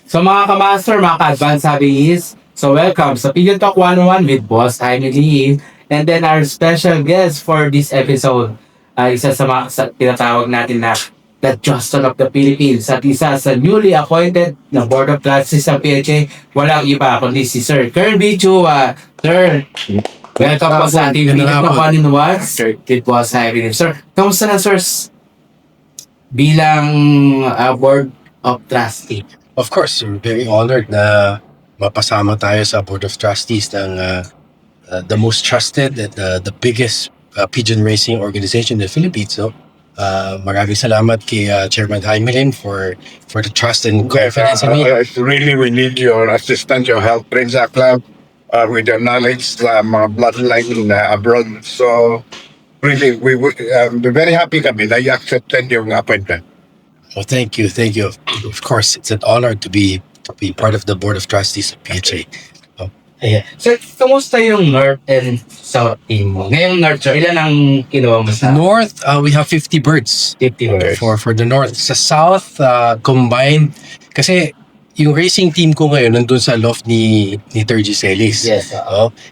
So mga kamaster, mga ka-advanced hobbies, so welcome sa Pigeon Talk 101 with Boss Jaime Lee. And then our special guest for this episode ay isa sa mga tinatawag natin na the Johnston of the Philippines at isa sa newly appointed na Board of Trustees sa PHA. Walang iba kundi si Sir Kirby Chua. Sir, welcome po sa ating Pigeon Talk 101 with Boss Jaime Lee. Sir, kamusta na sir bilang Board of Trustees? Of course, we're very honored na mapasama tayo sa Board of Trustees ng the most trusted and the biggest pigeon racing organization in the Philippines. So, maraming salamat kay Chairman Jaime Lim for the trust and confidence in me. Really, we need your assistance, your help, Prince Club, with your knowledge, mga bloodline abroad. So, really, we're very happy kami na you-accepted yung appointment. Well, thank you. Of course, it's an honor to be part of the Board of Trustees of PHA. Ayan. So, kumusta yung North and South team mo? Ngayong North, sir, ilan ang kinuha mo sa North, we have 50 birds 50 birds? for the North. Sa South, combined, kasi yung racing team ko ngayon nandun sa loft ni Tergy Celis. Yes.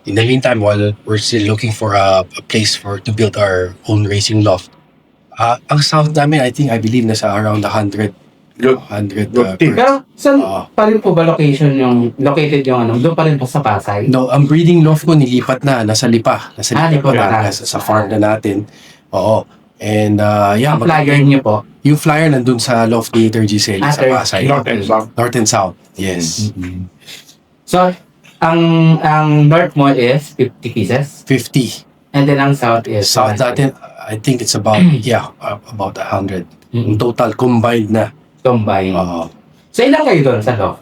In the meantime, while we're still looking for a place to build our own racing loft, ang South namin, I believe nasa around 100 Good. birds. Pero saan pa rin po ba located yung ano? Doon pa rin po sa Pasay? No, ang breeding loft ko nilipat na, nasa Lipa. Lipa na. Sa farm na natin. Oo. And Ang flyer niyo po? yung flyer nandun sa loft ni Tergy Celis sa Pasay. North and South. North and South. Yes. So, ang North mo is 50 pieces? 50. And then ang South is? South natin, I think it's about, about 100. In total, combined na. Combined. Oo. So, ilan kayo doon sa loof?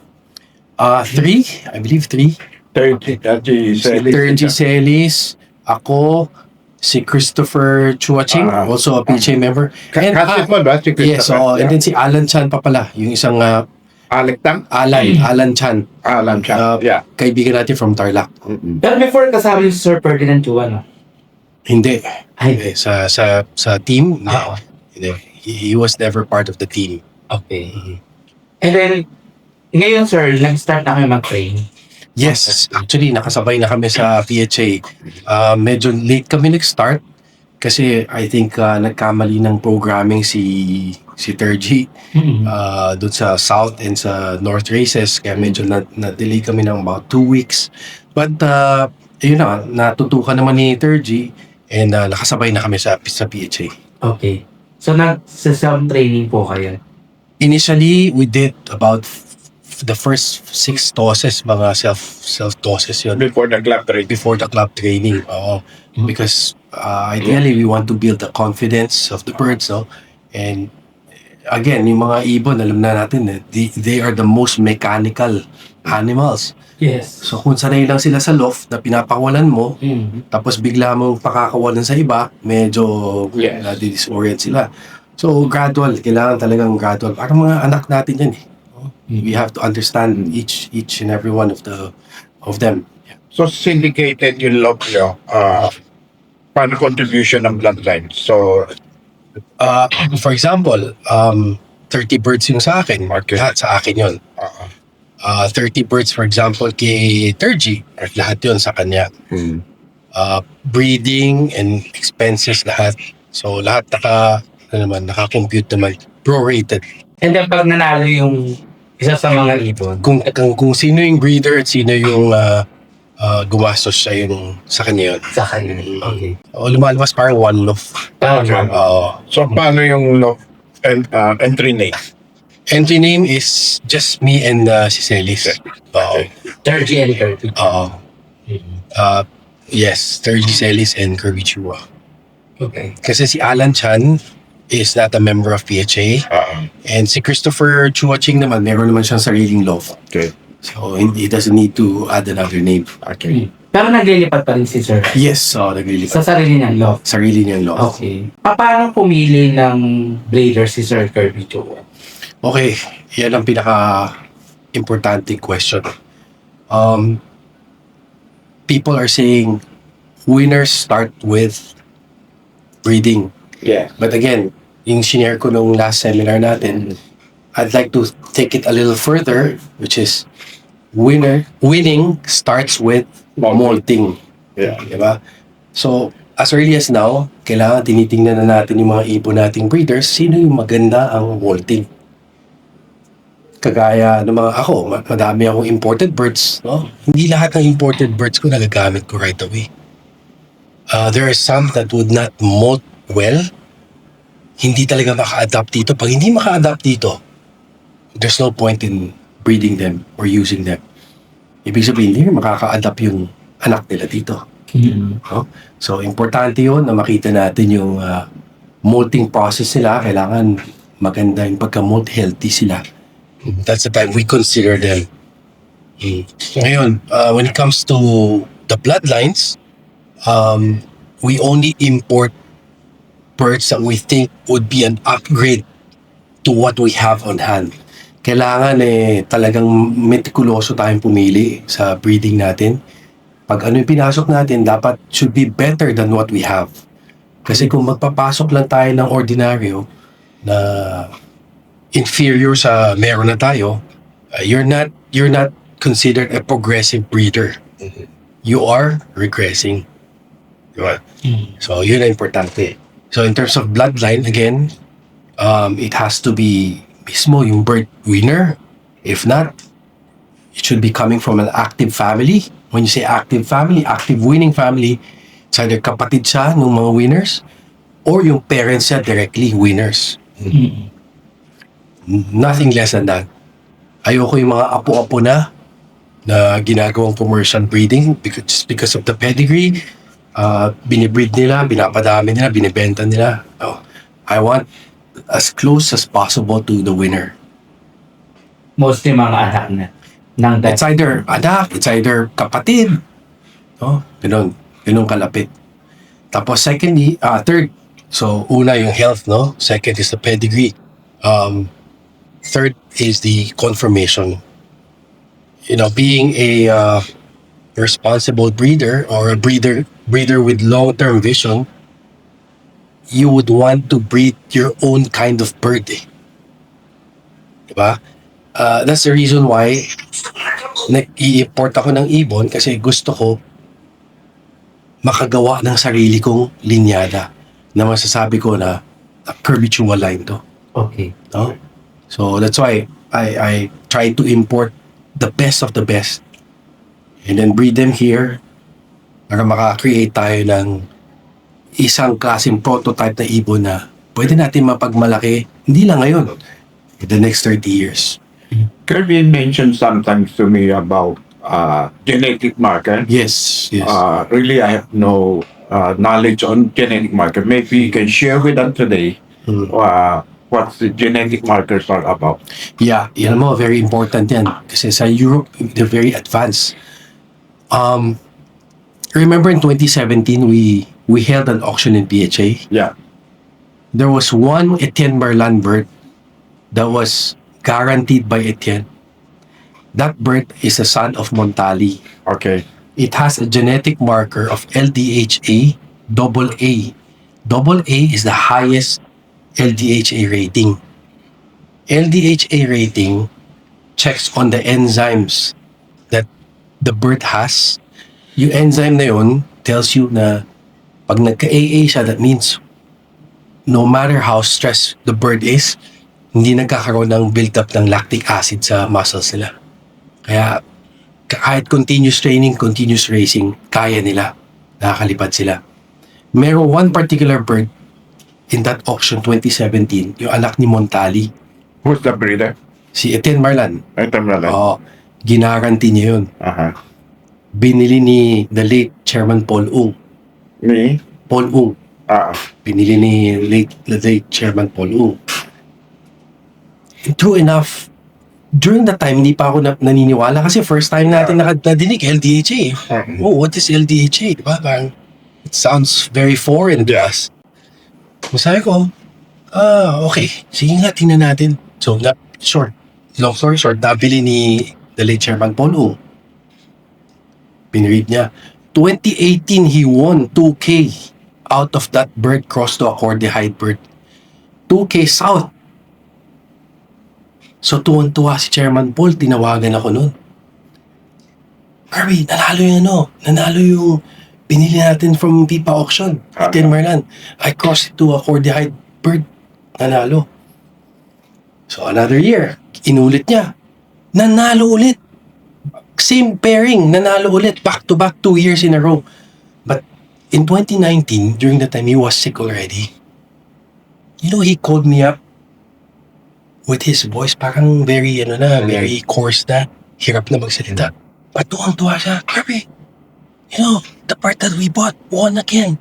3, I believe 3. 30 Si Tergy Celis, ako, si Christopher Chuaching, also a PHA member. And, Kasi mo ba? Si yes, and then si Alan Chan pa pala, yung isang Alec Tang? Alan Chan, Alan Chan. Yeah. kaibigan natin from Tarlac. Pero before kasama yung Sir Ferdinand Chua, no? Hindi. Ay. Sa team, Oo. hindi. He was never part of the team. Okay. And then, ngayon sir, nag-start na kayo mag-train. Yes, actually nakasabay na kami sa PHA. Medyo late kami nag-start kasi I think nagkamali ng programming si Tergy doon sa South and sa North races kaya medyo na-delay kami ng about 2 weeks. But yun na, natutukan naman ni Tergy and nakasabay na kami sa PHA. Okay. So, nag-self-training po kayo? Initially, we did about the first 6 tosses, mga self tosses yun. Before the club trade. Before the club training. Because ideally, we want to build the confidence of the birds. No? And again, yung mga ibon, alam na natin, they are the most mechanical animals. Yes. So kung sanay lang sila sa loft na pinapakawalan mo, tapos bigla mong pakakawalan sa iba, medyo nadi-disorient sila. So gradual, kailangan talagang gradual. Parang mga anak natin yan eh. We have to understand each and every one of them. So, syndicated yung log nyo. Paano contribution ng bloodline? So, For example, 30 birds yung sa akin. Okay. Lahat sa akin yun. 30 birds, for example, kay Tergy, lahat yun sa kanya. Breeding and expenses, lahat. So, lahat naka-compute naman. Prorated. And then, pag nanalo yung isa sa mga ibon, Kung sino yung breeder at sino yung gumastos siya yung sa kanya yun. sa kanya. Okay. Lumalabas parang one loaf. so paano yung log and entry name? Entry name is just me and si Celis. Tergy and Kirby. Yes, Tergy Celis and Kirby Chua. Okay. Kasi si Alan Chan is not a member of PHA. And si Christopher Chuaching naman, meron naman siyang sariling loft. Okay. So, he doesn't need to add another name. Okay. Pero naglilipat pa rin si Sir. Yes, naglilipat. Sa sarili niyang loft. Sarili niyang loft. Okay. Paano pumili ng breeder si Sir Kirby Chua? Okay, yan ang pinaka-importanting question. People are saying winners start with breeding. Yeah. But again, yung shinare ko nung last seminar natin, I'd like to take it a little further, which is winning starts with molting. Yeah. Diba? So, as early as now, kailangan tinitingnan na natin yung mga ibon nating breeders, sino yung maganda ang molting. Kagaya ng mga madami akong imported birds, no? Hindi lahat ng imported birds ko nagagamit ko right away. There are some that would not molt well. Hindi talaga maka-adapt dito. Pag hindi maka-adapt dito, there's no point in breeding them or using them. Ibig sabihin, hindi makaka-adapt yung anak nila dito. No? So, importante yun na makita natin yung molting process nila. Kailangan maganda yung pagka-molt, healthy sila. That's the time we consider them. Ngayon, when it comes to the bloodlines, we only import birds that we think would be an upgrade to what we have on hand. Kailangan talagang meticuloso tayong pumili sa breeding natin. Pag ano yung pinasok natin, dapat should be better than what we have. Kasi kung magpapasok lang tayo ng ordinaryo na inferior sa meron na tayo, you're not considered a progressive breeder. You are regressing. Diba? So, yun ang importante. So, in terms of bloodline, again, it has to be mismo yung bird winner. If not, it should be coming from an active family. When you say active family, active winning family, it's either kapatid siya ng mga winners or yung parents siya directly winners. Nothing less than that. Ayoko yung mga apo-apo na ginagawang commercial breeding just because of the pedigree. Binibreed nila, binapadami nila, binibenta nila. No. I want as close as possible to the winner. Mostly mga anak na. It's either anak, it's either kapatid. No? Ganun kalapit. Tapos third, so una yung health, no? Second is the pedigree. Third is the confirmation. Being a responsible breeder or a breeder with long-term vision, you would want to breed your own kind of bird. Diba? That's the reason why nag-i-import ako ng ibon kasi gusto ko makagawa ng sarili kong linyada na masasabi ko na curvitual line to. Okay. No? So that's why I try to import the best of the best and then breed them here para maka-create tayo ng isang klaseng prototype na ibon na pwede natin mapagmalaki, hindi lang ngayon, in the next 30 years. Kirby mentioned sometimes to me about genetic marker. Yes. Really, I have no knowledge on genetic marker. Maybe you can share with us today what the genetic markers are about. Yeah, yan mo, very important yan. Kasi sa Europe, they're very advanced. Remember in 2017, we held an auction in PHA. Yeah. There was one Etienne Marlan bird that was guaranteed by Etienne. That bird is a son of Montali. Okay. It has a genetic marker of LDHA AA. AA is the highest LDHA rating. LDHA rating checks on the enzymes that the bird has. Yung enzyme na yun tells you na pag nagka-AA siya, that means no matter how stressed the bird is, hindi nagkakaroon ng build-up ng lactic acid sa muscles nila. Kaya kahit continuous training, continuous racing, kaya nila. Nakakalipad sila. Meron one particular bird in that auction 2017, yung anak ni Montali, Who's the breeder? si Etienne Marlan. Ito na lang. Oo, ginaranti niya yun. Aha. Binili ni the late Chairman Paul Ung. Me? Paul Ung. Binili ni the late Chairman Paul Ung. And true enough, during that time, hindi pa ako naniniwala kasi first time natin nadinig LDHA. Oh, what is LDHA? Diba? Parang, it sounds very foreign to us. Masabi ko, okay. Sige nga, tingnan natin. So, long story short, nabili ni the late Chairman Paul Ung. Pinread niya. 2018, he won 2K out of that bird crossed to a Cordyhide bird. 2K South. So tuwan-tuwa si Chairman Paul, tinawagan ako noon. Kirby, nanalo yung binili natin from Pipa Auction, Tin Marlan. I crossed it to a cordy-eyed bird, nanalo. So another year, inulit niya. Nanalo ulit. Same pairing, nanalo ulit. Back-to-back 2 years in a row. But in 2019, during the time he was sick already, he called me up with his voice, parang very, very coarse na. Hirap na magsalita. But tuwang-tuwa siya. Kirby, the part that we bought, won again.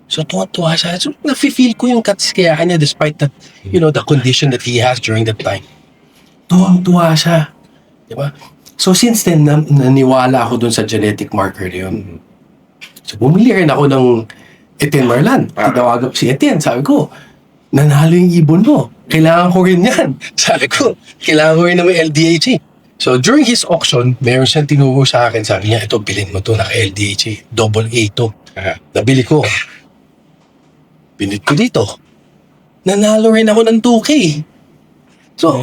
So tuwang-tuwa siya. So nafe-feel ko yung katiskayahan niya despite that, the condition that he has during that time. Tuwang-tuwa siya. Diba? So since then, naniwala ako dun sa genetic marker na yun. So bumili rin ako ng Etienne Marlan. Tinawagan ko si Etienne. Sabi ko, nanalo yung ibon mo. Kailangan ko rin yan. Sabi ko, kailangan ko rin ng LDHA. So during his auction, meron siyang tinuro sa akin. Sabi niya, ito, bilhin mo to, naka-LDHA. Double A to. Nabili ko. Binit ko dito. Nanalo rin ako ng 2K. So,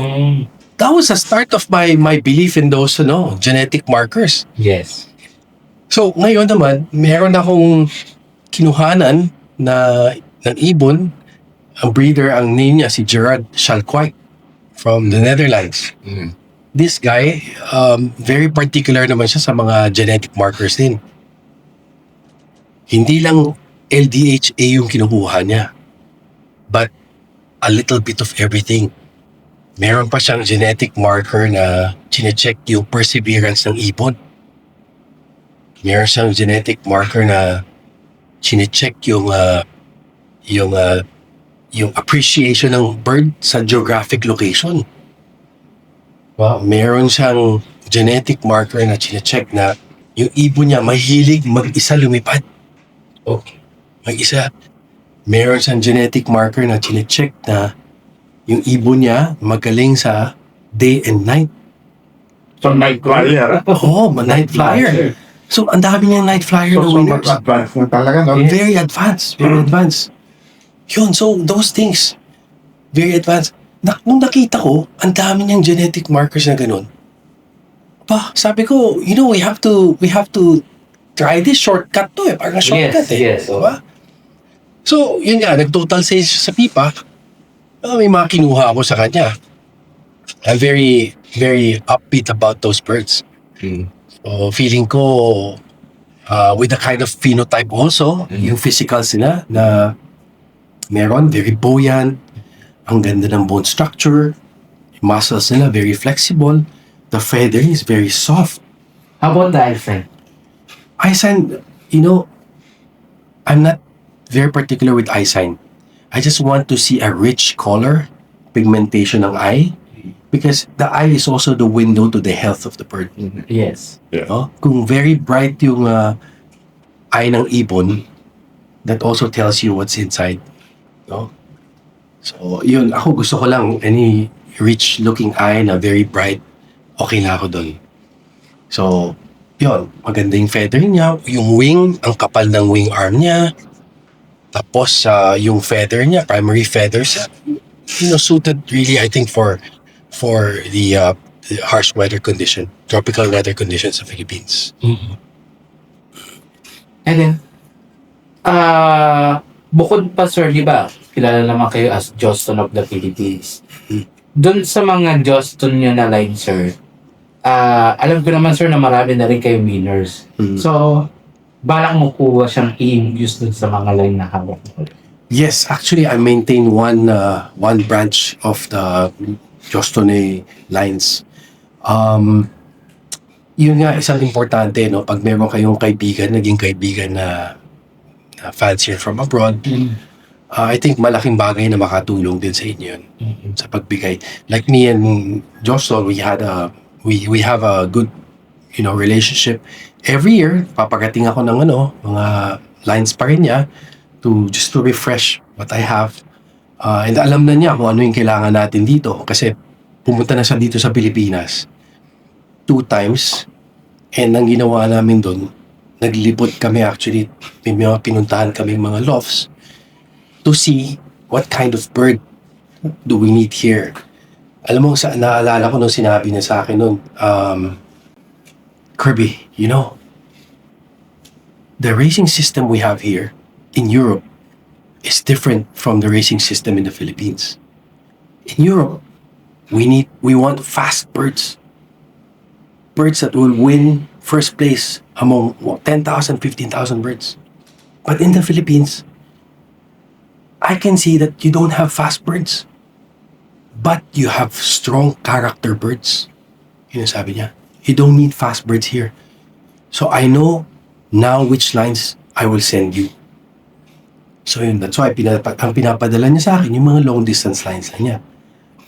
that was the start of my belief in those genetic markers. Yes. So, ngayon naman, meron akong kinuhanan ng ibon. Ang breeder, ang name niya, si Gerard Schalkwijk from the Netherlands. This guy, very particular naman siya sa mga genetic markers din. Hindi lang LDHA yung kinukuha niya, but a little bit of everything. Meron pa siyang genetic marker na chine-check yung perseverance ng ibon. Meron siyang genetic marker na chine-check yung appreciation ng bird sa geographic location. Wow. Meron siyang genetic marker na chine-check na yung ibon niya mahilig mag-isa lumipad. Okay. Mag-isa. Meron siyang genetic marker na chine-check na yung ibon niya magaling sa day and night. So, night flyer. Night flyer. So, ang dami niyang night flyer na winners. Advanced na talaga, no? Very advanced. Very advanced. Yun, so those things, very advanced. Nung nakita ko, ang dami niyang genetic markers na ganun. Sabi ko, we have to try this shortcut to eh. Parang shortcut Yes. Diba? So, yun nga, nag-total sales siya sa pipa. May mga kinuha ako sa kanya. I'm very, very upbeat about those birds. So, feeling ko, with the kind of phenotype also, yung physicals nila na meron, very buoyant, ang ganda ng bone structure, yung muscles nila very flexible, the feathering is very soft. How about the eyesight? Eye sign, I'm not very particular with eye sign. I just want to see a rich color, pigmentation ng eye, because the eye is also the window to the health of the bird. Yes. Kung very bright yung eye ng ibon, that also tells you what's inside. So, yun, ako gusto ko lang any rich-looking eye na very bright, okay na ako dun. So, yun, maganda yung feathering niya, yung wing, ang kapal ng wing arm niya, tapos yung feather niya, primary feathers, suited really, I think, for the harsh weather condition, tropical weather conditions sa Philippines. And then, bukod pa sir, di ba, kilala naman kayo as Joston of the Philippines. Doon sa mga Joston nyo na line, sir, alam ko naman, sir, na marami na rin kayo winners. So, balak mo kuha siyang i-infuse doon sa mga line na hawak mo. Yes, actually, I maintain one branch of the Jostone lines. Yun nga, isang importante, pag meron kayong kaibigan, naging kaibigan na fancier from abroad, I think malaking bagay na makatulong din sa inyo yun, sa pagbigay. Like me and Joston, we have a good, relationship. Every year, papagating ako ng mga lines pa rin niya just to refresh what I have. And alam na niya kung ano yung kailangan natin dito. Kasi pumunta na siya dito sa Pilipinas 2 times. And ang ginawa namin doon, naglibot kami actually. May mga pinuntahan kami mga lofts to see what kind of bird do we need here. Alam mo, naalala ko nung sinabi niya sa akin nun, Kirby, you know, the racing system we have here in Europe is different from the racing system in the Philippines. In Europe, we want fast birds. Birds that will win first place among 10,000, 15,000 birds. But in the Philippines, I can see that you don't have fast birds. But you have strong character birds. Yun ang sabi niya. You don't need fast birds here. So I know now which lines I will send you. So yun, that's why ang pinapadala niya sa akin, yung mga long distance lines na niya.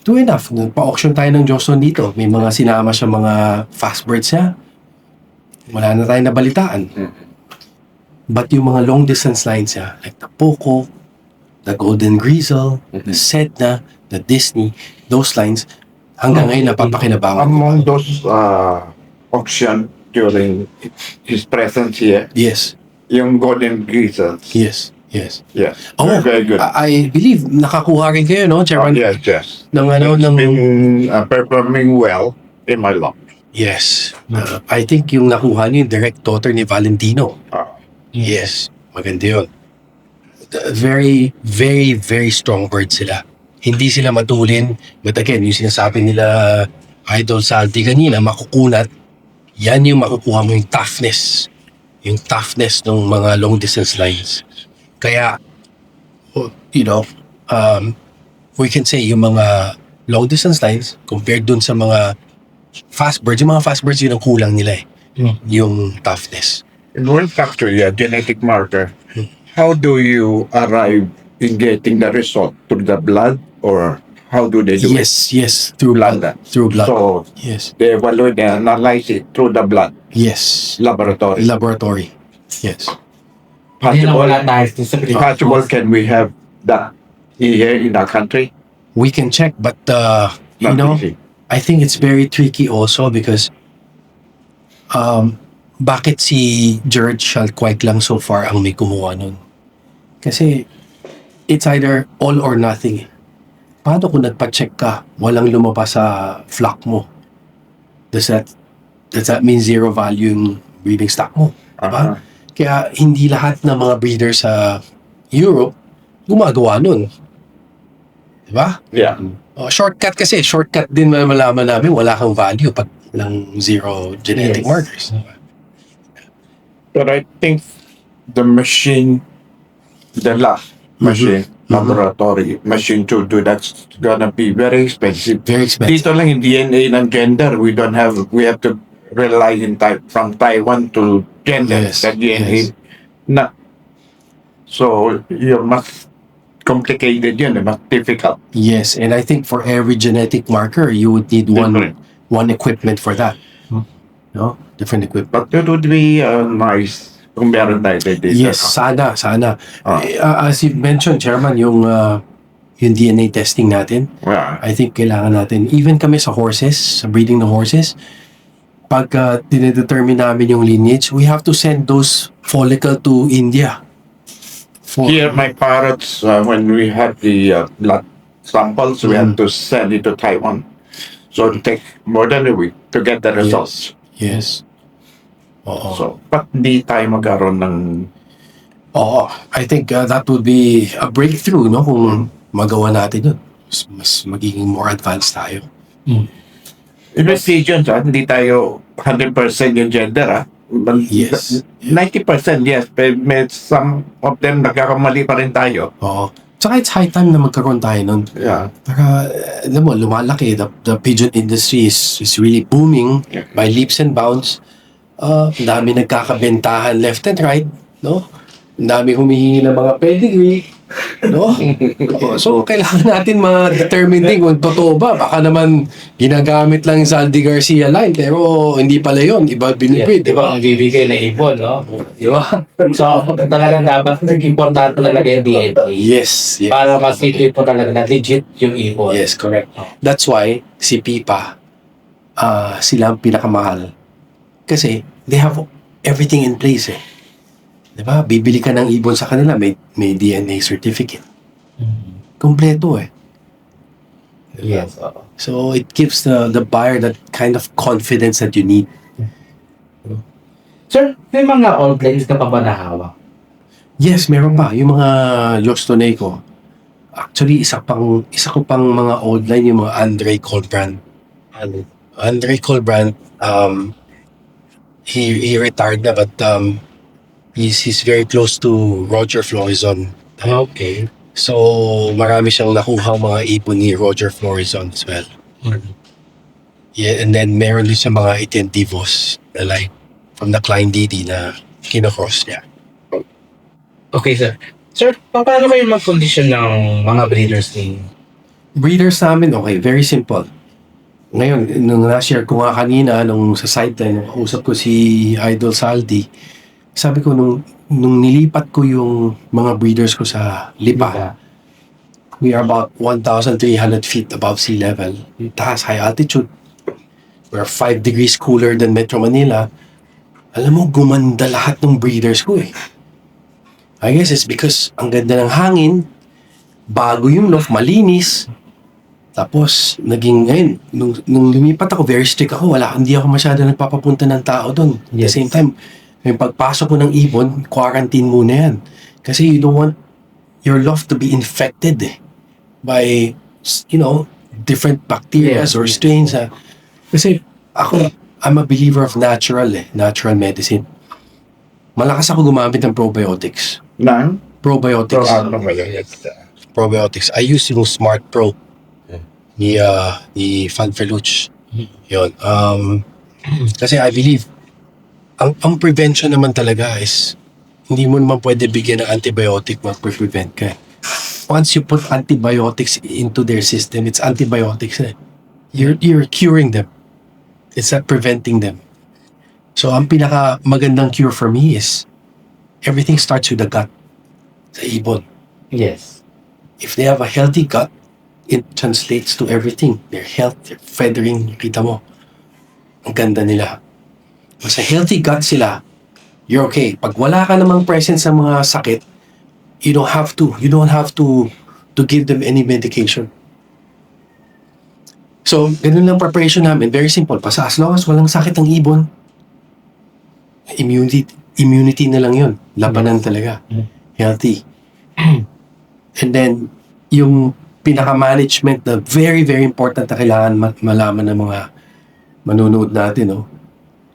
True enough, pa-auction tayo ng Johnson dito. May mga sinama siya mga fast birds niya. Wala na tayong nabalitaan. But yung mga long distance lines niya, like the Poco, the Golden Grizzle, the Sedna, the Disney, those lines, hanggang ngayon napapakinabangan. Among those auction during his presence here, Yes, yung Golden Grizzles. yes, yes. Yes. Oh, Very good. I believe nakakuha rin kayo, no, Chairman? Yes. Ng It's ng been performing well in my lot. yes. I think yung nakuha niyo yung direct daughter ni Valentino. Yes, maganda yun. Very, very, very strong bird sila. Hindi sila matulin. But again, yung sinasabi nila Idol Salty kanina, makukunat, yan yung makukuha mo yung toughness. Yung toughness ng mga long distance lines. Kaya, you know, we can say yung mga long distance lines compared dun sa mga fast birds, yung mga fast birds yun ang kulang nila eh. Yung toughness. In one factory, a genetic marker, How do you arrive in getting the result? Through the blood or how do they do it? Yes, through blood. Through blood. So Yes, they evaluate and analyze it through the blood yes. laboratory. Laboratory. Yes. Hindi na Possible, wala tayo sa possible can we have that here in our country? We can check, but you Not know, easy. I think it's very tricky also because bakit si George Shalquike lang so far ang may kumuha nun? Kasi it's either all or nothing. Paano kung nagpa-check ka, walang lumabas sa flock mo? Does that mean zero value yung breeding stock mo? Diba? Kaya hindi lahat ng mga breeder sa Europe gumagawa nun. Diba? Yeah. Shortcut kasi. Shortcut din malaman namin wala kang value pag walang zero genetic Yes. markers. But I think the machine, the last machine, laboratory machine to do that's gonna be very expensive. Very expensive. Dito lang yung DNA ng gender, we have to rely from Taiwan to gender, Yes, that DNA. yes. Na, so, you're mas complicated yun, mas difficult. Yes, and I think for every genetic marker, you would need Different. one equipment for that. No? Different equipment. But it would be nice kung meron tayo dito. Yes, sana. As you mentioned, Chairman, yung DNA testing natin, Yeah. I think kailangan natin, even kami sa horses, sa breeding ng horses, pag dinedetermine namin yung lineage, we have to send those follicle to India. Here, my parrots, when we had the blood samples, we had to send it to Taiwan. So it takes more than a week to get the results. Yes. Oo. So, ba't di tayo magkaroon ng... Oo. I think that would be a breakthrough, no? Kung magawa natin yun. Mas magiging more advanced tayo. Even pigeons, hindi tayo 100% yung gender, Yes. 90%, yes. But may some of them nagkakamali pa rin tayo. Oo. Tsaka it's high time na magkaroon tayo nun. Yeah. Para, alam mo, lumalaki. The pigeon industry is really booming Yeah. by leaps and bounds. Ang dami nagkakabentahan left and right, no? Ang dami humihingi ng mga pedigree, no? So, kailangan natin ma-determine din kung totoo ba. Baka naman ginagamit lang yung Saldi Garcia line, pero hindi pala yun. Iba binibreed, di ba? Ang bibigay na ibon, no? Di ba? So, talagang dapat importante talaga yung DNA. Yes, yes. Para masiti po talaga na legit yung ibon. Yes, correct. That's why si Pipa, sila ang pinakamahal. Kasi they have everything in place eh. Diba? Bibili ka ng ibon sa kanila, may DNA certificate. Kompleto eh. Yes, oo. So it gives the buyer that kind of confidence that you need. Sir, may mga old lines ka pa ba nahawak? Yes, meron pa. Yung mga Yostonay ko. Actually, isa ko pang mga old line, yung mga Andre Colbrand. Andre Colbrand, he retired na, but he's very close to Roger Florizon. Okay. So, marami siyang nakuha mga ipon ni Roger Florizon as well. Yeah, and then meron din siya mga Etienne-Divos na like from the Klein Didi na kinocross niya. Okay, sir. Sir, paano kayo mag-condition ng mga breeders ni? Breeders namin, okay, very simple. Ngayon, nung na-share ko nga kanina, nung sa sideline, nung kausap ko si Idol Saldi, sabi ko, nung nilipat ko yung mga breeders ko sa Lipa, we are about 1,300 feet above sea level. Taas, high altitude. We're 5 degrees cooler than Metro Manila. Alam mo, gumanda lahat ng breeders ko eh. I guess it's because ang ganda ng hangin, bago yung loft, malinis. Tapos, naging, ngayon, nung lumipat ako, very strict ako. Hindi ako masyado nagpapapunta ng tao doon. At the Yes. same time, yung pagpasok ko ng ibon, quarantine muna yan. Kasi you don't want your loft to be infected by, different bacteria or strains. Kasi ako, I'm a believer of natural medicine. Malakas ako gumamit ng probiotics. Nang? Probiotics. Ano ba yun? Probiotics. I use yung Smart Pro ni Fan Feluch. Yun. Kasi I believe ang prevention naman talaga is hindi mo naman pwede bigyan ng antibiotic mag-prevent ka. Once you put antibiotics into their system, it's antibiotics. You're curing them. It's not preventing them. So ang pinaka magandang cure for me is everything starts with the gut. Sa ibon. Yes. If they have a healthy gut, it translates to everything. Their health, their feathering, kita mo. Ang ganda nila. Basta healthy gut sila, you're okay. Pag wala ka namang presence sa mga sakit, you don't have to give them any medication. So, ganun lang preparation namin. Very simple. Basta as long as walang sakit ang ibon, immunity na lang yun. Labanan talaga. Healthy. And then, yung pinaka-management na very, very important na kailangan malaman ng mga manunood natin, no?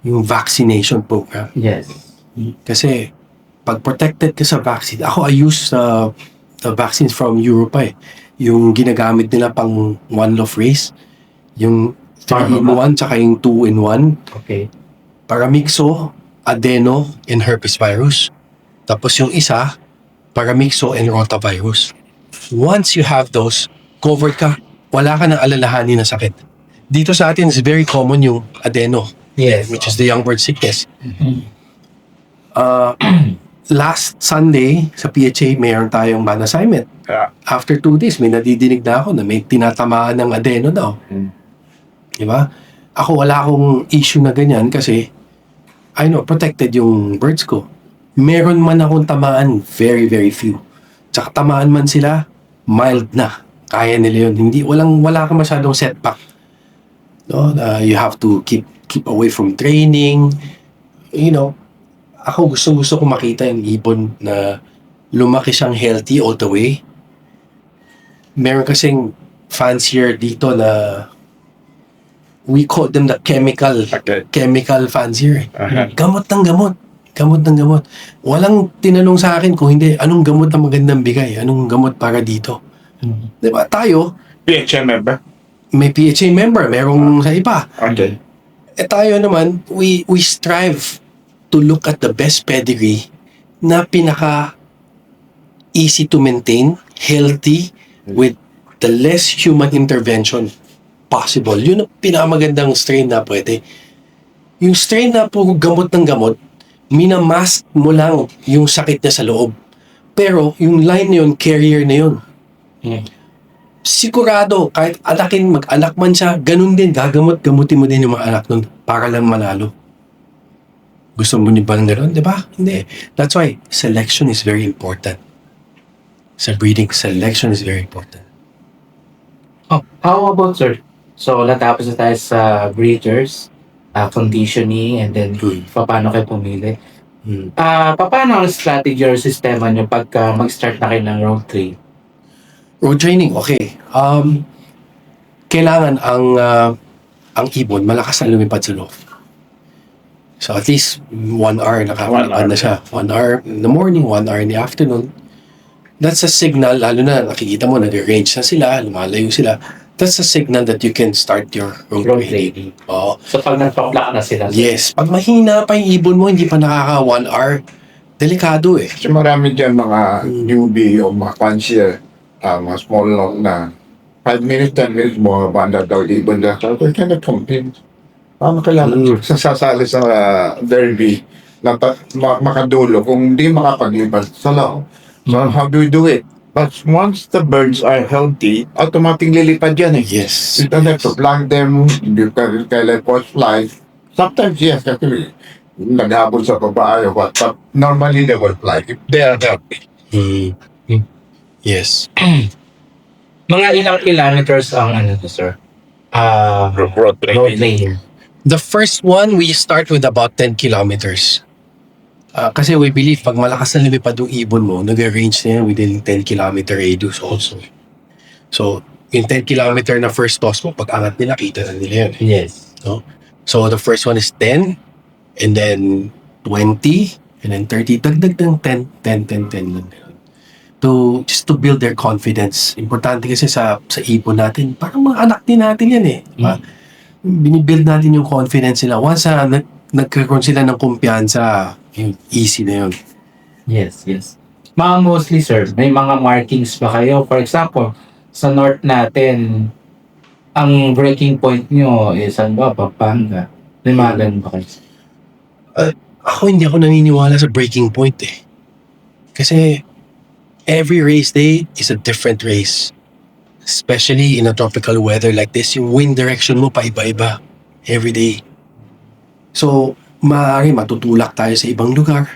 Yung vaccination program. Yes. Kasi, pag protected ka sa vaccine, I use the vaccines from Europe yung ginagamit nila pang one love race, yung 3-in-1 tsaka yung 2-in-1, Okay. Paramyxo, adeno, and herpes virus. Tapos yung isa, paramyxo and rotavirus. Once you have those, covered ka, wala ka nang alalahanin na sakit. Dito sa atin, is very common yung adeno, Yes. which is the young bird sickness. Last Sunday, sa PHA, mayroon tayong ban assignment. Yeah. After 2 days, may nadidinig na ako na may tinatamaan ng adeno daw. Diba? Ako, wala akong issue na ganyan kasi protected yung birds ko. Meron man akong tamaan, very, very few. Tsaka tamaan man sila, mild na. Kaya nila yun. Wala ka masyadong setback. No? You have to keep away from training. Ako gusto ko makita yung ibon na lumaki siyang healthy all the way. Meron kasing fancier dito na we call them the chemical fancier. Gamot ng gamot. Walang tinanong sa akin kung hindi, anong gamot ang magandang bigay? Anong gamot para dito? Diba? Tayo, PHA member? may PHA member, merong sa iba. Okay. Tayo naman, we strive to look at the best pedigree na pinaka easy to maintain, healthy, with the less human intervention possible. Yun ang pinakamagandang strain na pwede. Yung strain na puro gamot ng gamot, minamask mo lang yung sakit niya sa loob. Pero yung line na yun, carrier na yun. Sigurado, kahit mag-anak man siya, ganun din, gamutin mo din yung mga anak nun para lang manalo. Gusto mo niyo ba ng gano'n? Diba? Hindi. That's why selection is very important. Sa breeding, selection is very important. Oh, how about, sir? So, natapos na tayo sa breathers, conditioning, and then paano kayo pumili. Paano ang strategy or sistema nyo pagka mag-start na kayo ng road trip? Road training, okay. Kailangan ang ibon malakas na lumipad sa loob. So at least 1 hour nakapalipad na siya. 1 hour in the morning, 1 hour in the afternoon. That's a signal, lalo na nakikita mo, nag-range na sila, lumalayo sila. That's a signal that you can start your road training. Oo. So, pag nagpa-block na sila. Yes. Pag mahina pa yung ibon mo, hindi pa nakaka 1 hour, delikado eh. Kasi marami dyan mga newbie o mga fancier, mga small long na 5 minutes, 10 minutes mo, banda daw ibon na. So, they cannot compete. Paano kailangan sasali sa derby na makadulo kung hindi makapaglipat sa loob? So, how do we do it? But once the birds are healthy, automatic lilipad yan eh. Yes. You don't have to plant them, you can let post fly. Sometimes, yes, actually, naghabol sa babae or what, but normally they will fly if they are healthy. Yes. Mga ilang kilometers ang sir? Road Road training. The first one, we start with about 10 kilometers. Kasi we believe, pag malakas na lumipad yung ibon mo, nag-range na yan within 10 kilometer radius also. So, yung 10 kilometer na first toss mo, pag angat nila, kita na nila yan. Yes. No? So, the first one is 10, and then 20, and then 30. Dagdag ng 10. Just to build their confidence. Importante kasi sa ibon natin, parang mga anak din natin yan eh. Binibuild natin yung confidence nila. Once nagkaroon sila ng kumpiyansa, easy na yun. Yes. Mga mostly, sir, may mga markings ba kayo? For example, sa north natin, ang breaking point nyo is saan ba? Pampanga. May mga ganun ba kayo? Hindi ako naniniwala sa breaking point eh. Kasi every race day is a different race. Especially in a tropical weather like this, yung wind direction mo pa iba-iba every day. So, maaari matutulak tayo sa ibang lugar,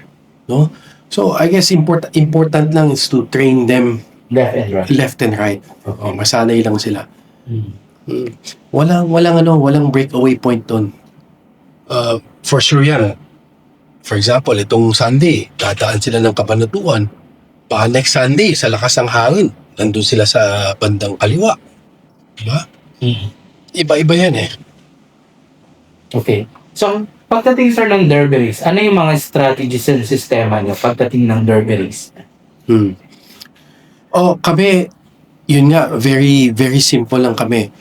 no? So, I guess important lang is to train them left and right. Masanay lang sila. Walang breakaway point doon. For sure yan. For example, itong Sunday, dadaan sila ng Kabanatuan. Pa next Sunday, sa lakas ng hangin, nandun sila sa bandang kaliwa. Diba? Iba-iba yan eh. Okay. So, pagdating sir ng derby race, ano yung mga strategies and sistema nyo pagdating ng derby race? Kami, yun nga, very, very simple lang kami.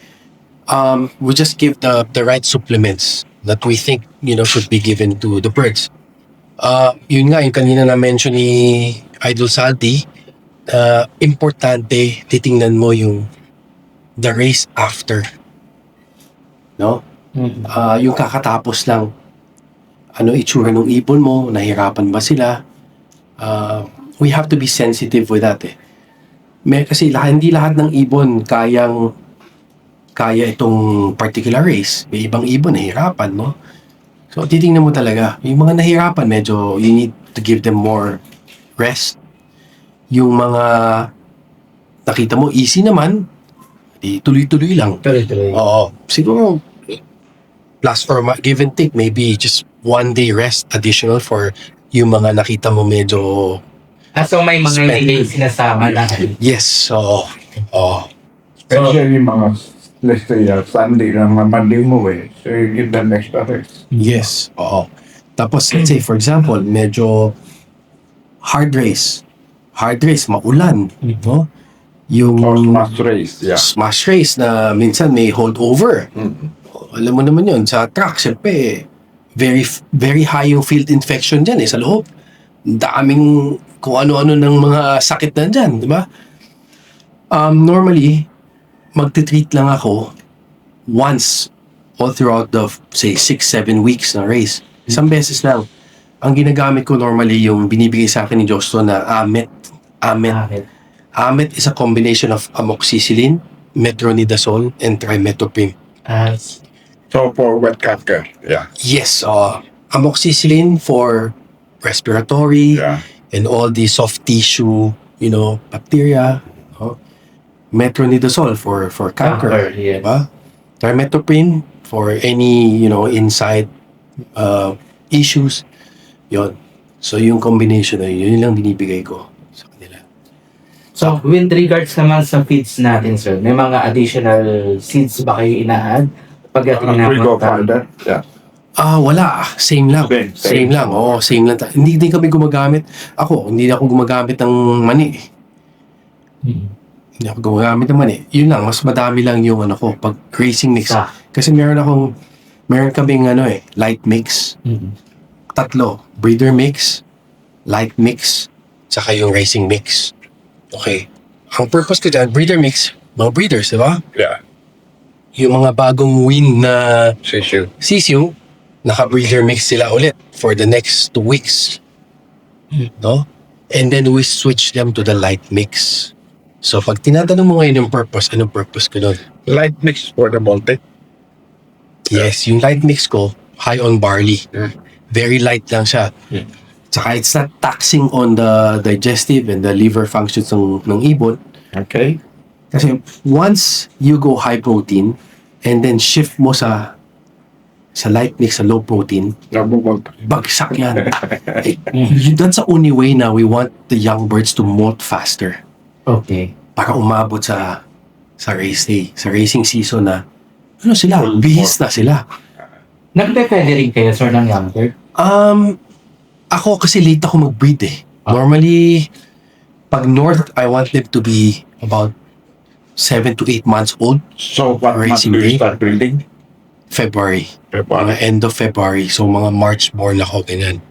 We just give the right supplements that we think, should be given to the birds. Yun nga, yung kanina na-mention ni Idol Salty, importante, titingnan mo yung the race after. No? Yung kakatapos lang, ano itsura ng ibon mo, nahirapan ba sila? We have to be sensitive with that eh. Kasi hindi lahat ng ibon kaya itong particular race. May ibang ibon nahirapan, no? So, titingnan mo talaga. Yung mga nahirapan, medyo you need to give them more rest. Yung mga nakita mo, easy naman, di tuloy-tuloy lang. Tuloy-tuloy. Oo. Siguro, plus or give and take, maybe just 1 day rest additional for yung mga nakita mo medyo... So may mga hindi sinasama na. Yes, oo. Especially mga, let's say, Sunday na Monday mo eh. So you give them extra rest. Yes, oo. Tapos, let's say, for example, medyo hard race. Hard race, maulan. No? Yung Or smash race, yeah. smash race na minsan may holdover. Alam mo naman yun, sa truck, syempre, very, very high yung field infection dyan sa loob. Daming kung ano-ano ng mga sakit na dyan, di ba? Normally, magtitreat lang ako once all throughout the, say, 6-7 weeks na race. Isang beses lang. Ang ginagamit ko normally yung binibigay sa akin ni Josto na Amet. Amet is a combination of amoxicillin, metronidazole, and trimethoprim. So for wet catker, yeah. Yes, amoxicillin for respiratory and all the soft tissue, bacteria. Metronidazole for cancer. Yes. Diba? trimethoprim for any, inside issues. Yon. So, yung combination na yun lang binibigay ko sa kanila. So, with regards naman sa feeds natin, sir, may mga additional seeds ba kayo ina-add? Pagdating na We go further. Yeah. Wala. Same lang. Same. Same lang. Oo, same lang. Hindi din kami gumagamit. Hindi ako gumagamit ng mani. Hindi ako gumagamit ng mani. Yun lang, mas madami lang yung pag racing mix. Sa. Kasi meron kaming light mix. Tatlo. Breeder mix, light mix, saka yung racing mix. Okay. Ang purpose ko dyan, breeder mix, mga breeders, di ba? Yeah. Yung mga bagong win na Sisyo. sisiu, naka-breeder mix sila ulit for the next 2 weeks. No? And then we switch them to the light mix. So pag tinatanong mo ngayon yung purpose, anong purpose ko nun? Light mix for the malted. Yes, yung light mix ko, high on barley. Mm. Very light lang siya. Yeah. Tsaka it's not taxing on the digestive and the liver functions ng ibon. Okay. Kasi once you go high protein and then shift mo sa light mix, sa low protein, bagsak yan. That's the only way na we want the young birds to molt faster. Okay. Para umabot sa race day, sa racing season na sila, bihis na sila. Nagpe-feathering kayo, sir, ng young bird? Ako kasi late ako mag-breed eh. Normally, pag north, I want them to be about 7 to 8 months old. So, what month Racing do day? you start building? February. Mga February. end of February. So, mga March born ako, ganyan.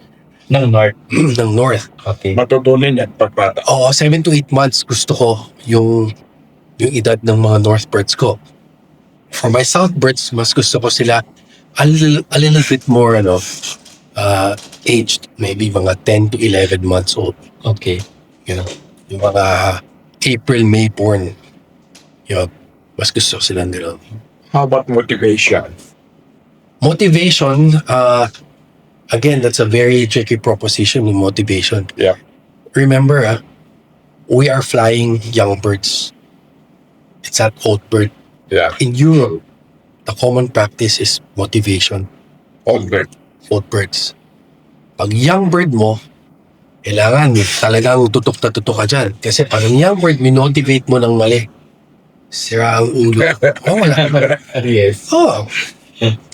Ng north. ng north. Okay. Matutunin yan pagpata. Oo, 7 to 8 months gusto ko yung edad ng mga north birds ko. For my south birds, mas gusto ko sila a little bit more aged, maybe mga 10 to 11 months old. Okay. Yung mga April, May born. Mas gusto ko silang gano'n. How about motivation? Motivation, again, that's a very tricky proposition with motivation. Yeah. Remember, we are flying young birds. It's not old bird. Yeah. In Europe, the common practice is motivation. Old bird. Old birds. Pag young bird mo, kailangan talagang tutok na tutok ka dyan. Kasi pag ang young bird, minotivate mo ng mali. Sira ang ulo. Wala. Yes.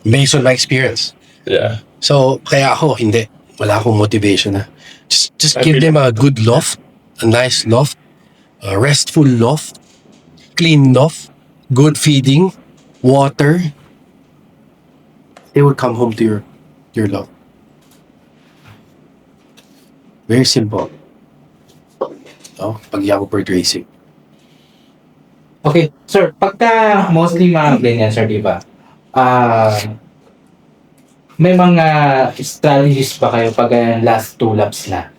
Based on my experience. Yeah. So, kaya ako, hindi. Wala akong motivation na. Just give them a good loft, a nice loft, a restful loft, clean loft, good feeding, water. They will come home to your loft. Very simple. Pag young bird racing. Okay, sir, pagka mostly mga ganyan, sir, di ba? May mga strategies ba kayo pag last 2 laps na?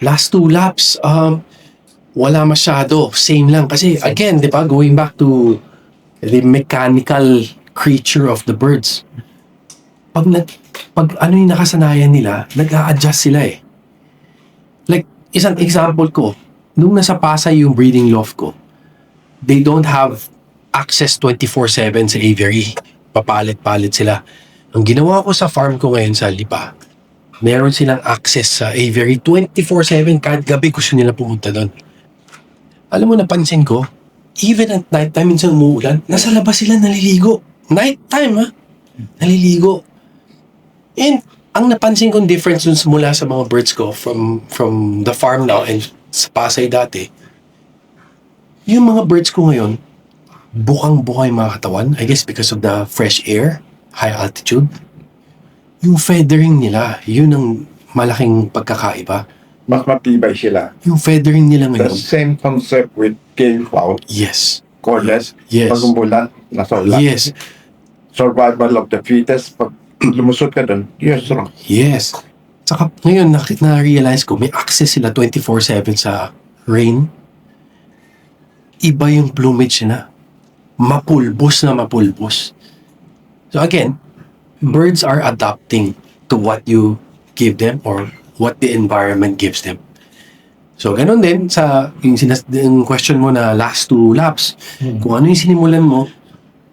Last 2 laps, wala masyado. Same lang. Kasi again, di ba, going back to the mechanical creature of the birds. Pag ano yung nakasanayan nila, nag-a-adjust sila eh. Like, isang example ko, nung nasa Pasay yung breeding loft ko, they don't have access 24/7 sa aviary. Papalit-palit sila. Ang ginawa ko sa farm ko ngayon sa Lipa, meron silang access sa aviary 24/7. Kahit gabi gusto nila pumunta doon. Alam mo, napansin ko, even at night time, minsan umuulan, nasa labas sila naliligo. Night time, ha? Naliligo. And ang napansin kong difference dun mula sa mga birds ko from the farm now and sa Pasay dati, yung mga birds ko ngayon, bukang-buka yung mga katawan. I guess because of the fresh air, high altitude. Yung feathering nila, yun ang malaking pagkakaiba. Mas matibay sila. Yung feathering nila The ngayon, same concept with cane fowl. yes. Cordless. Yes. Pag umulan, nasa ulan. Yes. Survival of the fittest. Pag lumusot ka dun, you're strong. Yes. Saka ngayon, na-realize ko, may access sila 24/7 sa rain. Iba yung plumage na. Mapulbos na mapulbos. So again, birds are adapting to what you give them or what the environment gives them. So ganun din sa yung question mo na last 2 laps, kung ano yung sinimulan mo,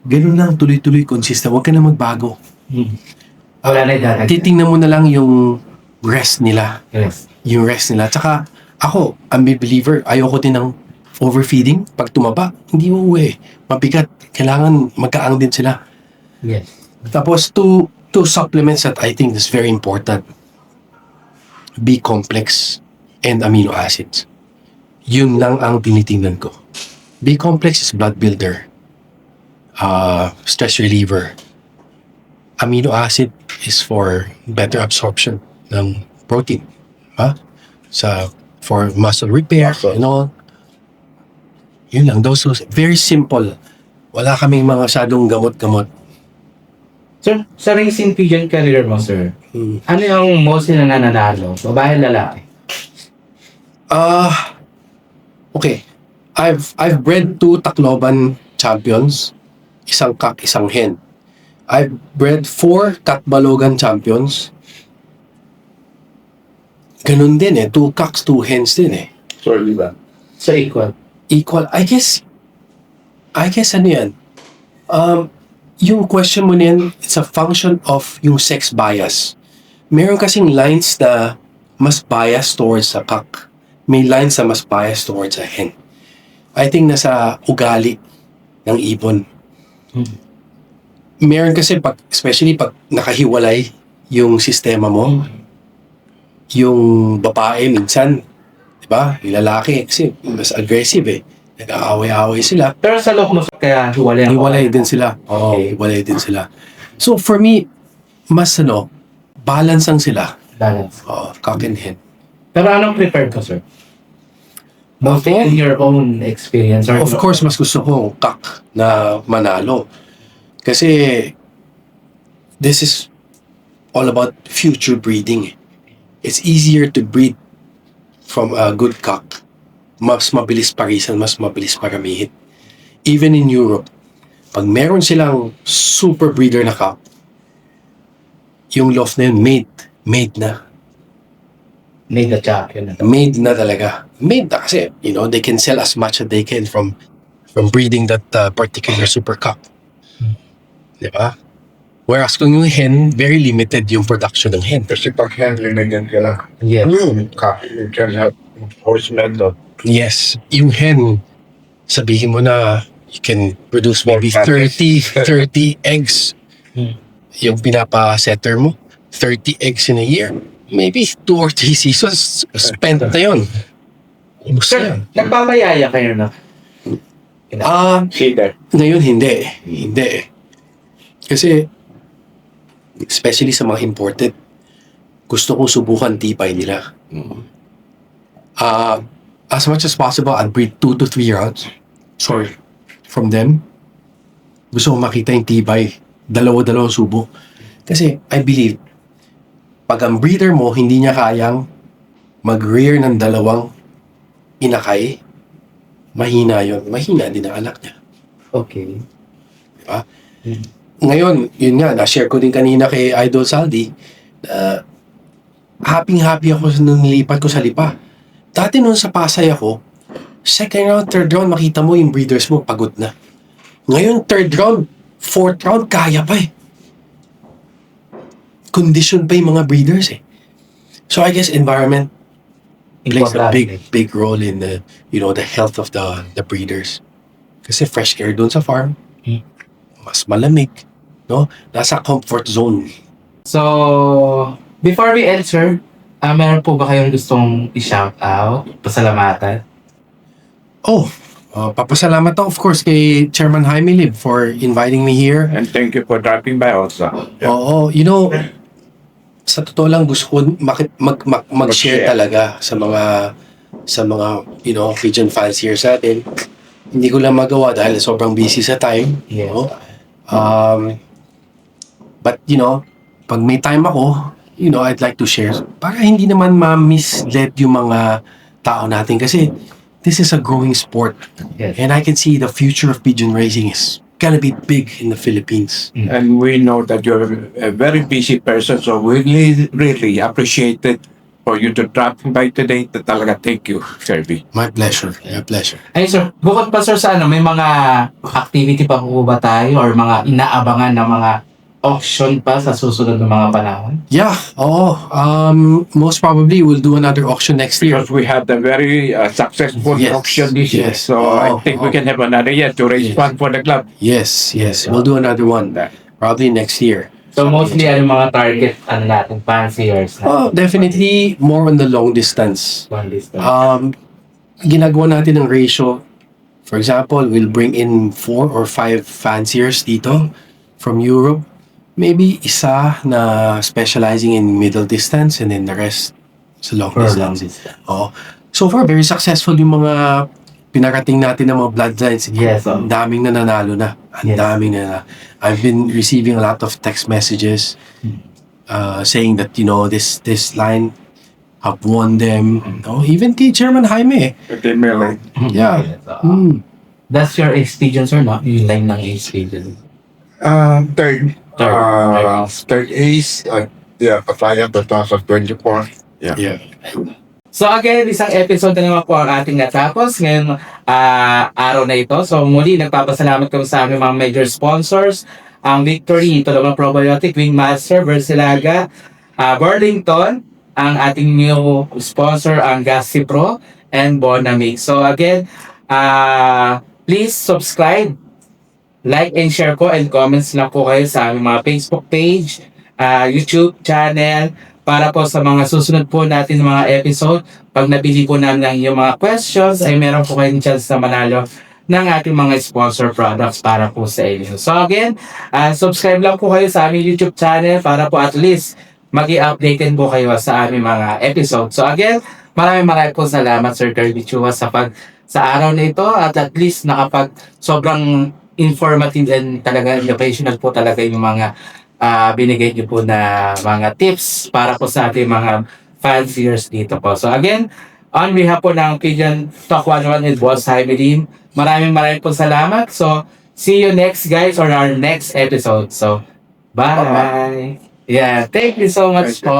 Ganun lang, tuloy-tuloy, consistent. Huwag ka na magbago. Wala na idadagdag. Titingnan mo na lang yung rest nila. Yes. Yung rest nila. Tsaka, ako, I'm a believer, ayoko din ng overfeeding. Pag tumaba, hindi mo uwi. Mabigat. Kailangan magkaang din sila. Yes. Tapos, two supplements that I think is very important. B complex and amino acids. Yun lang ang tinitingnan ko. B complex is blood builder. Stress reliever. Amino acid is for better absorption ng protein. For muscle repair and all. Yun lang. Those very simple. Wala kaming mga masyadong gamot-gamot. Sir, sa racing pigeon career mo, sir, ano yung mostly na nananalo? Babae, lalaki? Okay. I've bred 2 Tacloban champions. Isang kak, isang hen. I've bred 4 Katbalogan champions. Ganun din 2 cocks, 2 hens din Sorry ba? So, equal. Equal. I guess ano yan? Yung question mo niyan, it's a function of yung sex bias. Meron kasing lines na mas bias towards sa cock. May lines na mas bias towards sa hen. I think nasa ugali ng ibon. Meron kasi especially pag nakahiwalay yung sistema mo, yung babae minsan, di ba? Yung lalaki kasi mas aggressive nag-aaway-aaway sila. Pero sa loob mo, kaya hiwalay ang Hiwalay din sila. Oo, Okay. hiwalay din sila. So for me, mas balance ang sila. balance. Cock and hen. Pero anong preferred ko, sir? Mostly in your own experience? Or Of course, mas gusto ko cock na manalo. Kasi this is all about future breeding. It's easier to breed from a good cock. Mas mabilis parisan, mas mabilis paramihin. Even in Europe, pag meron silang super breeder na cock, yung loft na yun, made na. made the champion. Made na talaga. Made na kasi, they can sell as much as they can from breeding that particular super cock. Di ba? Whereas kung yung hen, very limited yung production ng hen. Kasi pag handling na yan ka lang. Yes. You can have horse method. Yes. Yung hen, sabihin mo na you can produce maybe More patties. 30 eggs. Yung pinapa-setter mo, 30 eggs in a year. Maybe 2 or 3 seasons spent na yun. Ubus na yun. Sir, nagpamayaya kayo na. Cedar. Ngayon, hindi. Hindi. Kasi, especially sa mga imported, gusto kong subukan tibay nila. As much as possible, I'll breed 2 to 3 rounds. Sorry. From them. Gusto kong makita yung tibay. Dalawa-dalawang subo. Kasi, I believe, pag ang breeder mo, hindi niya kayang mag-rear ng 2 inakay, mahina yun. Mahina din ang anak niya. Okay. Diba? Ngayon, yun nga, na-share ko din kanina kay Idol Saldi, happy-happy ako nung nilipat ko sa Lipa. Dati nung sa Pasay ako, second round, third round, makita mo yung breeders mo, pagod na. Ngayon, third round, fourth round, kaya pa Condition pa yung mga breeders So I guess environment plays a big role in the health of the breeders. Kasi fresh air doon sa farm, mas malamig, no? Nasa comfort zone. So, before we end, sir, meron po ba kayong gustong i-shout out? Pasalamatan? Papasalamat ako, of course, kay Chairman Jaime Lib for inviting me here. And thank you for dropping by also. Oo, sa totoo lang gusto ko mag-share talaga sa mga pigeon fans here sa atin. Hindi ko lang magawa dahil sobrang busy sa time. Yes. No? But pag may time ako, I'd like to share para hindi naman ma-mislead yung mga tao natin kasi this is a growing sport. Yes. And I can see the future of pigeon raising is gonna be big in the Philippines. And we know that you're a very busy person, so we really appreciate it for you to drop by today. Talaga, thank you, Shelby. My pleasure. My pleasure. Ay sir, bukod pa sir sa ano, may mga activity pa po ba tayo or mga inaabangan na mga auction pa sa susunod ng mga panahon? Yeah, oo. Most probably we'll do another auction next year. Because we had a very successful Yes, auction this year. yes. So I Oh, think we oh. can have another year to raise Yes. fund for the club. Yes. We'll do another one. Probably next year. So mostly ano mga target ano natin, fanciers na Oh, definitely more on the long distance. one list. Ginagawa natin ng ratio. For example, we'll bring in 4 or 5 fanciers dito from Europe. Maybe isa na specializing in middle distance and then the rest sa long distance. Oo. So far, very successful yung mga pinarating natin ng mga bloodlines. Yes, Ang daming nananalo na. Ang Yes. daming na. I've been receiving a lot of text messages saying that, this line have won them. No? Even kay Chairman Jaime. Okay, Mele. Yeah. Mm. That's your experience or not? Yung line ng experience. Third. Third ace. Pasaya 2024. Yeah. So again, isang episode na naman po ang ating natapos ngayong araw na ito. So muli, nagpapasalamat kami sa aming mga major sponsors. Ang Victory, ito naman probiotic, Wingmaster, Versilaga, Burlington, ang ating new sponsor, ang Gasipro, and Bonamix. So again, please subscribe, like and share po, and comments lang po kayo sa aming mga Facebook page, YouTube channel, para po sa mga susunod po natin mga episode. Pag nabili po namin ang inyong mga questions, ay meron po kayong chance na manalo ng ating mga sponsor products para po sa inyo. So again, subscribe lang po kayo sa aming YouTube channel para po at least mag-i-updated po kayo sa aming mga episode. So again, maraming po salamat Sir Kirby Chua sa araw na ito at least sobrang informative and talaga educational po talaga yung mga binigay niyo po na mga tips para po sa ating mga fanciers dito po. So again, on behalf po ng Pigeon Talk 101 with Boss Jaime Lim, maraming po salamat. So, see you next guys or our next episode. So, bye! Yeah, thank you so much po.